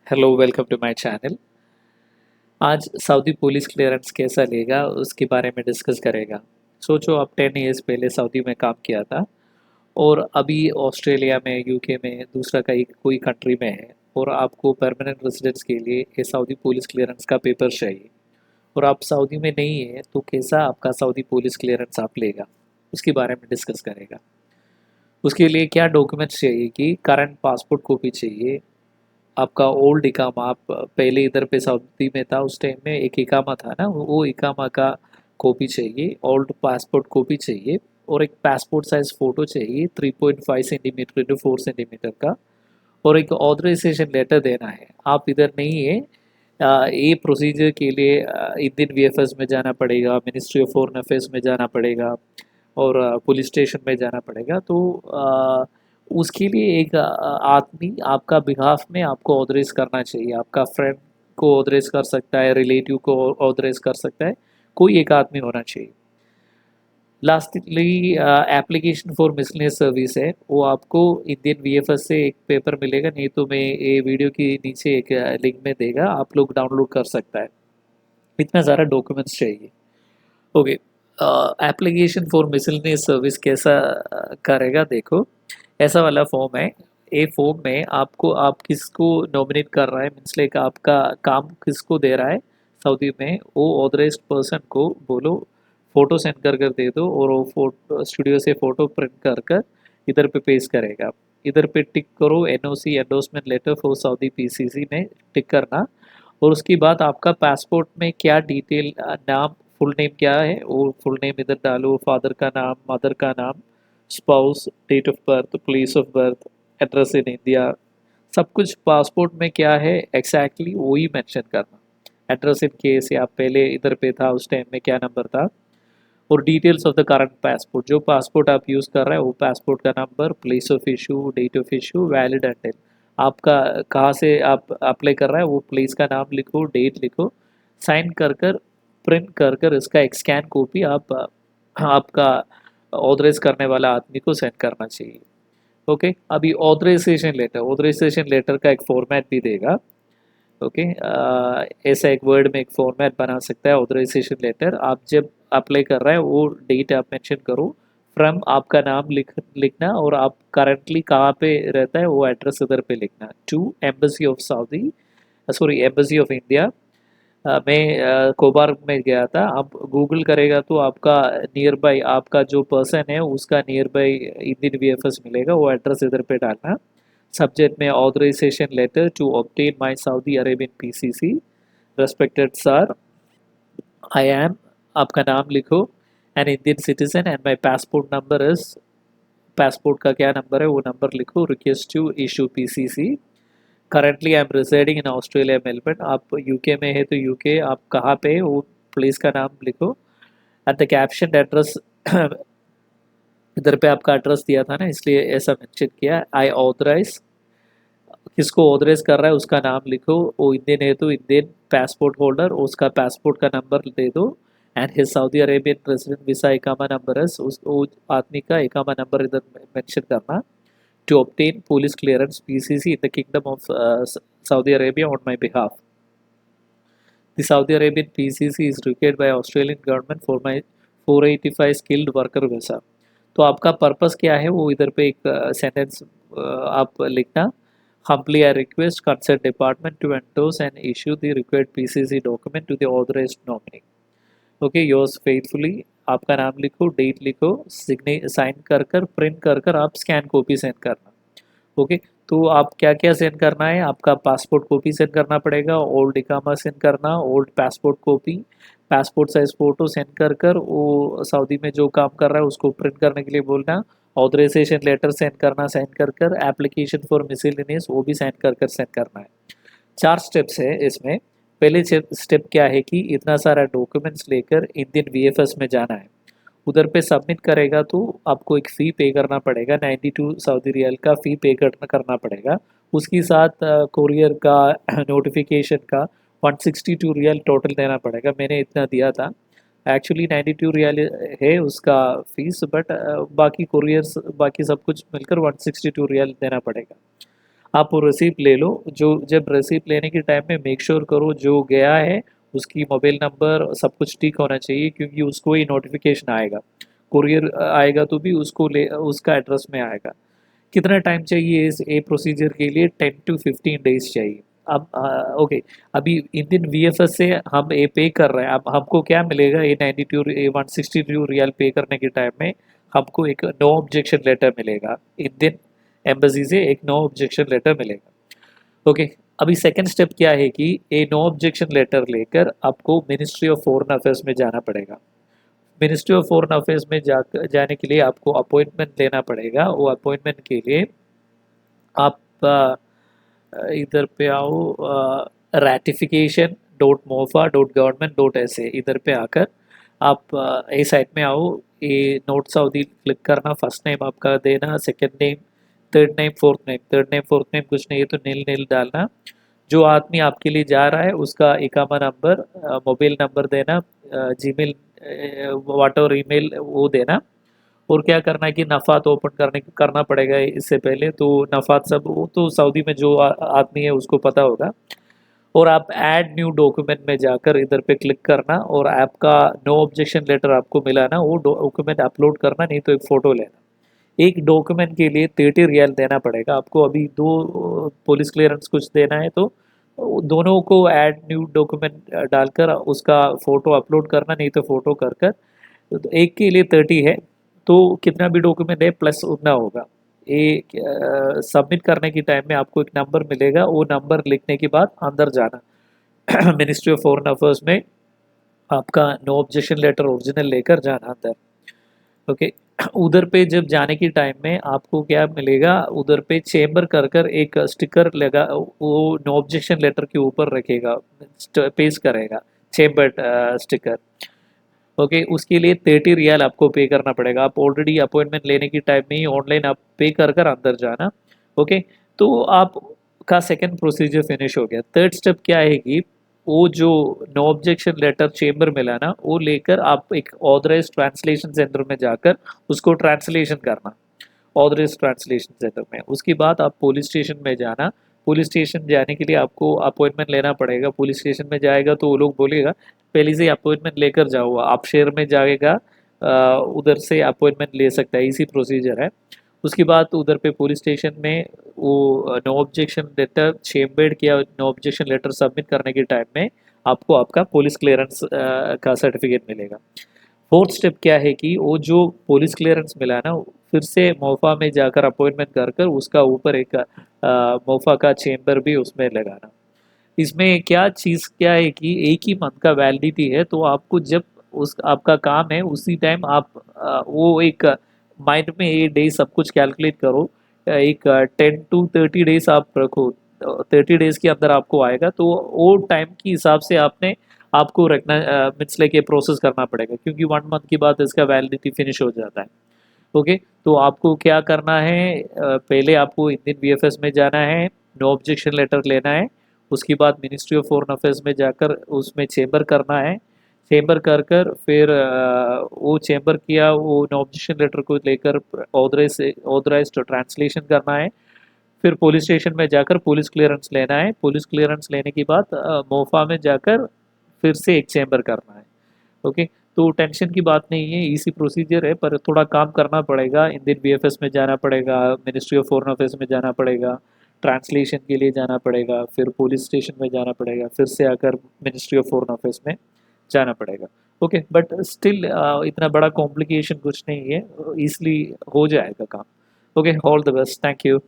Hello, welcome to my channel. आज Saudi police clearance कैसा लेगा उसके बारे में डिस्कस करेगा। सोचो आप 10 इयर्स पहले सऊदी में काम किया था और अभी ऑस्ट्रेलिया में, यूके में, दूसरा कहीं कोई कंट्री में है और आपको परमानेंट रेजिडेंस के लिए ये सऊदी पुलिस क्लियरेंस का पेपर चाहिए और आप सऊदी में नहीं है तो कैसा आपका सऊदी पुलिस क्लियरेंस आप लेगा, उसके बारे में डिस्कस करेगा। उसके लिए क्या डॉक्यूमेंट्स चाहिए कि करंट पासपोर्ट कॉपी चाहिए, आपका ओल्ड इकामा, आप पहले इधर पे सऊदी में था उस टाइम में एक इकामा था ना, वो इकामा का कॉपी चाहिए, ओल्ड पासपोर्ट कॉपी चाहिए और एक पासपोर्ट साइज फ़ोटो चाहिए 3.5 सेंटीमीटर इंटू 4 सेंटीमीटर का और एक ऑथराइजेशन लेटर देना है। आप इधर नहीं है, ये प्रोसीजर के लिए इंडियन वीएफएस में जाना पड़ेगा, मिनिस्ट्री ऑफ फॉरेन अफेयर्स में जाना पड़ेगा और पुलिस स्टेशन में जाना पड़ेगा। तो उसके लिए एक आदमी आपका बिहाफ में आपको ऑथराइज करना चाहिए। आपका फ्रेंड को ऑथराइज कर सकता है, रिलेटिव को ऑथराइज कर सकता है, कोई एक आदमी होना चाहिए। Lastly application for miscellaneous service है, वो आपको इंडियन वीएफएस से एक पेपर मिलेगा, नहीं तो मैं ये वीडियो के नीचे एक लिंक में देगा, आप लोग डाउनलोड कर सकता है। इतना सारा डॉक्यूमेंट्स चाहिए। Okay, application for miscellaneous service कैसा करेगा देखो, ऐसा वाला फॉर्म है। ए फॉर्म में आपको, आप किसको नॉमिनेट कर रहा है, मीन्स लाइक आपका काम किसको दे रहा है सऊदी में, वो ऑथराइज्ड पर्सन को बोलो फ़ोटो सेंड कर कर दे दो और वो फोटो स्टूडियो से फ़ोटो प्रिंट कर कर इधर पे पेश करेगा। इधर पे टिक करो NOC endorsement letter for Saudi PCC में टिक करना और उसके बाद आपका पासपोर्ट में क्या डिटेल, नाम, फुल नेम क्या है वो फुल नेम इधर डालो, फादर का नाम, मदर का नाम, spouse, date of birth, place of birth, address in India, सब कुछ पासपोर्ट में क्या है एग्जैक्टली वही मेंशन करना। एड्रेस इन केस या आप पहले इधर पे था उस टाइम में क्या नंबर था, और details of the current passport, जो पासपोर्ट आप यूज़ कर रहे हैं वो पासपोर्ट का number, place of issue, date of issue, valid end आपका कहाँ से आप अप्लाई कर रहा है वो प्लेस का नाम लिखो, डेट लिखो, साइन कर कर प्रिंट कर कर इसका एक स्कैन कॉपी आप आपका ऑथराइज करने वाला आदमी को सेंड करना चाहिए। ओके, अभी ऑथराइजेशन लेटर का एक फॉर्मेट भी देगा। ओके, ऐसा एक वर्ड में एक फॉर्मेट बना सकता है ऑथराइजेशन लेटर। आप जब अप्लाई कर रहे हैं वो डेट आप मेंशन करो, फ्रॉम आपका नाम लिखना और आप करंटली कहाँ पे रहता है वो एड्रेस इधर पे लिखना, to embassy of Saudi, sorry embassy of India. मैं कोबार में गया था, आप गूगल करेगा तो आपका नियर बाई, आपका जो पर्सन है उसका नियर बाई इंडियन वीएफएस मिलेगा, वो एड्रेस इधर पे डालना। सब्जेक्ट में authorization letter to obtain my Saudi Arabian PCC, respected sir, I am, आपका नाम लिखो, an Indian citizen and my passport number is, passport का क्या नंबर है वो नंबर लिखो, request to issue PCC, currently I am residing in Australia Melbourne, आप UK में है तो यूके, आप कहाँ पे है वो प्लेस का नाम लिखो, एट द कैप्शन एड्रेस इधर पे आपका एड्रेस दिया था ना इसलिए ऐसा मेंशन किया, आई ऑथराइज, किसको ऑथराइज कर रहा है उसका नाम लिखो, वो इंडियन है तो इंडियन पासपोर्ट होल्डर, उसका पासपोर्ट का नंबर दे दो, and his Saudi Arabian resident visa इकामा नंबर है, उस वो आदमी का इकामा नंबर इधर मेंशन करना, to obtain police clearance PCC in the Kingdom of Saudi Arabia on my behalf. The Saudi Arabian PCC is required by Australian government for my 485 skilled worker visa. तो आपका पर्पस क्या है वो इधर पे एक सेंटेंस आप लिखना, humbly I request concerned department to endorse and issue the required PCC document to the authorized nominee. Okay, yours faithfully, आपका नाम लिखो, डेट लिखो, सिग्ने साइन कर कर प्रिंट कर कर आप स्कैन कॉपी सेंड करना। ओके, तो आप क्या क्या सेंड करना है, आपका पासपोर्ट कॉपी सेंड करना पड़ेगा, ओल्ड इकामा सेंड करना, old passport copy, passport size photo send कर कर वो सऊदी में जो काम कर रहा है उसको प्रिंट करने के लिए बोलना, ऑथराइजेशन लेटर सेंड करना, सेंड कर कर एप्लीकेशन फॉर मिसलेनियस वो भी सेंड कर कर सेंड करना है। 4 स्टेप्स है इसमें। पहले स्टेप क्या है कि इतना सारा डॉक्यूमेंट्स लेकर इंडियन वीएफएस में जाना है, उधर पे सबमिट करेगा तो आपको एक फ़ी पे करना पड़ेगा, 92 सऊदी रियाल का फ़ी पे करना पड़ेगा। उसके साथ कोरियर का नोटिफिकेशन का 162 रियाल टोटल देना पड़ेगा, मैंने इतना दिया था। एक्चुअली 92 रियाल है उसका फीस, बट बाकी कोरियर्स बाकी सब कुछ मिलकर 162 रियाल देना पड़ेगा। आप वो रिसिप्ट ले लो। जो जब रिसिप्ट लेने के टाइम में मेक श्योर करो जो गया है उसकी मोबाइल नंबर सब कुछ ठीक होना चाहिए, क्योंकि उसको ही नोटिफिकेशन आएगा। कुरियर आएगा तो भी उसको ले उसका एड्रेस में आएगा। कितना टाइम चाहिए इस ए प्रोसीजर के लिए? 10 to 15 डेज चाहिए। अब ओके, अभी इंडियन वीएफएस से हम ए पे कर रहे हैं, अब हमको क्या मिलेगा? A92 A162 रियल पे करने के टाइम में हमको एक नो ऑब्जेक्शन लेटर मिलेगा, इंडियन एम्बेसी से एक नो ऑब्जेक्शन लेटर मिलेगा। ओके, अभी सेकंड स्टेप क्या है कि ए नो ऑब्जेक्शन लेटर लेकर आपको मिनिस्ट्री ऑफ फॉरेन अफेयर्स में जाना पड़ेगा। मिनिस्ट्री ऑफ फॉरेन अफेयर्स में जाने के लिए आपको अपॉइंटमेंट लेना पड़ेगा। वो अपॉइंटमेंट के लिए आप इधर पे आओ, ratification.mofa.government.sa इधर पे आकर आप ए साइट में आओ। ये नोट सऊदी क्लिक करना, फर्स्ट नेम आपका देना, second name, third name fourth name कुछ नहीं है तो नील नील डालना। जो आदमी आपके लिए जा रहा है उसका इकामा नंबर, मोबाइल नंबर देना, जीमेल वाट और ईमेल वो देना। और क्या करना है कि नफ़ात ओपन करना पड़ेगा इससे पहले। तो नफ़ात सब वो तो सऊदी में जो आदमी है उसको पता होगा। और आप ऐड न्यू डॉक्यूमेंट में जाकर इधर पे क्लिक करना और आपका नो ऑब्जेक्शन लेटर आपको मिला ना वो डॉक्यूमेंट अपलोड करना, नहीं तो एक फ़ोटो लेना। एक डॉक्यूमेंट के लिए 30 रियाल देना पड़ेगा आपको। अभी दो पुलिस क्लियरेंस कुछ देना है तो दोनों को ऐड न्यू डॉक्यूमेंट डालकर उसका फ़ोटो अपलोड करना, नहीं तो फ़ोटो कर कर। तो एक के लिए 30 है, तो कितना भी डॉक्यूमेंट है प्लस उतना होगा। ये सबमिट करने के टाइम में आपको एक नंबर मिलेगा, वो नंबर लिखने के बाद अंदर जाना मिनिस्ट्री ऑफ फॉरेन अफेयर्स में आपका नो ऑब्जेक्शन लेटर ओरिजिनल लेकर जाना अंदर। ओके, उधर पे जब जाने के टाइम में आपको क्या मिलेगा? उधर पे चेंबर कर कर एक स्टिकर लगा, वो नो ऑब्जेक्शन लेटर के ऊपर रखेगा, पेस्ट करेगा चेंबर स्टिकर। ओके, उसके लिए 30 रियाल आपको पे करना पड़ेगा। आप ऑलरेडी अपॉइंटमेंट लेने की टाइम में ही ऑनलाइन आप पे कर कर अंदर जाना। ओके, तो आपका सेकंड प्रोसीजर फिनिश हो गया। थर्ड स्टेप क्या है कि वो जो नो ऑब्जेक्शन लेटर चेंबर मिला ना वो लेकर आप एक ऑथराइज ट्रांसलेशन सेंटर में जाकर उसको ट्रांसलेशन करना, ऑथराइज ट्रांसलेशन सेंटर में। उसके बाद आप पुलिस स्टेशन में जाना। पुलिस स्टेशन जाने के लिए आपको अपॉइंटमेंट लेना पड़ेगा। पुलिस स्टेशन में जाएगा तो वो लोग बोलेगा पहले से अपॉइंटमेंट लेकर जाओ, आप शहर में जाएगा उधर से अपॉइंटमेंट ले सकता है, इसी प्रोसीजर है। उसके बाद उधर पे पुलिस स्टेशन में वो नो ऑब्जेक्शन लेटर चेम्बर्ड किया, नो ऑब्जेक्शन लेटर सबमिट करने के टाइम में आपको आपका पुलिस क्लियरेंस का सर्टिफिकेट मिलेगा। फोर्थ स्टेप क्या है कि वो जो पुलिस क्लियरेंस मिला ना फिर से मोफा में जाकर अपॉइंटमेंट कर कर उसका ऊपर एक मोफा का चेम्बर भी उसमें लगाना। इसमें क्या चीज़ क्या है कि एक ही मंथ का वैलिडिटी है, तो आपको जब उस आपका काम है उसी टाइम आप वो एक माइंड में ये डे सब कुछ कैलकुलेट करो। एक 10 to 30 डेज आप रखो, 30 डेज के अंदर आपको आएगा, तो वो टाइम के हिसाब से आपने आपको रखना मिथ्स लेके प्रोसेस करना पड़ेगा, क्योंकि 1 मंथ के बाद इसका वैलिडिटी फिनिश हो जाता है। ओके, तो आपको क्या करना है? पहले आपको इंडियन वीएफएस में जाना है, नो ऑब्जेक्शन लेटर लेना है। उसके बाद मिनिस्ट्री ऑफ फॉरेन अफेयर्स में जाकर उसमें चेंबर करना है। चेंबर कर कर फिर वो चेंबर किया वो नो ऑब्जेक्शन लेटर को लेकर ऑथराइज ट्रांसलेशन करना है। फिर पुलिस स्टेशन में जाकर पुलिस क्लियरेंस लेना है। पुलिस क्लियरेंस लेने के बाद मोफा में जाकर फिर से एक चेंबर करना है। ओके, तो टेंशन की बात नहीं है, इसी प्रोसीजर है, पर थोड़ा काम करना पड़ेगा। इंडियन बीएफएस में जाना पड़ेगा, मिनिस्ट्री ऑफ फॉरेन अफेयर्स में जाना पड़ेगा, ट्रांसलेशन के लिए जाना पड़ेगा, फिर पुलिस स्टेशन में जाना पड़ेगा, फिर से आकर मिनिस्ट्री ऑफ फॉरेन अफेयर्स में जाना पड़ेगा। ओके, बट स्टिल इतना बड़ा कॉम्प्लिकेशन कुछ नहीं है, इसलिए हो जाएगा काम। Okay, all the best, thank you.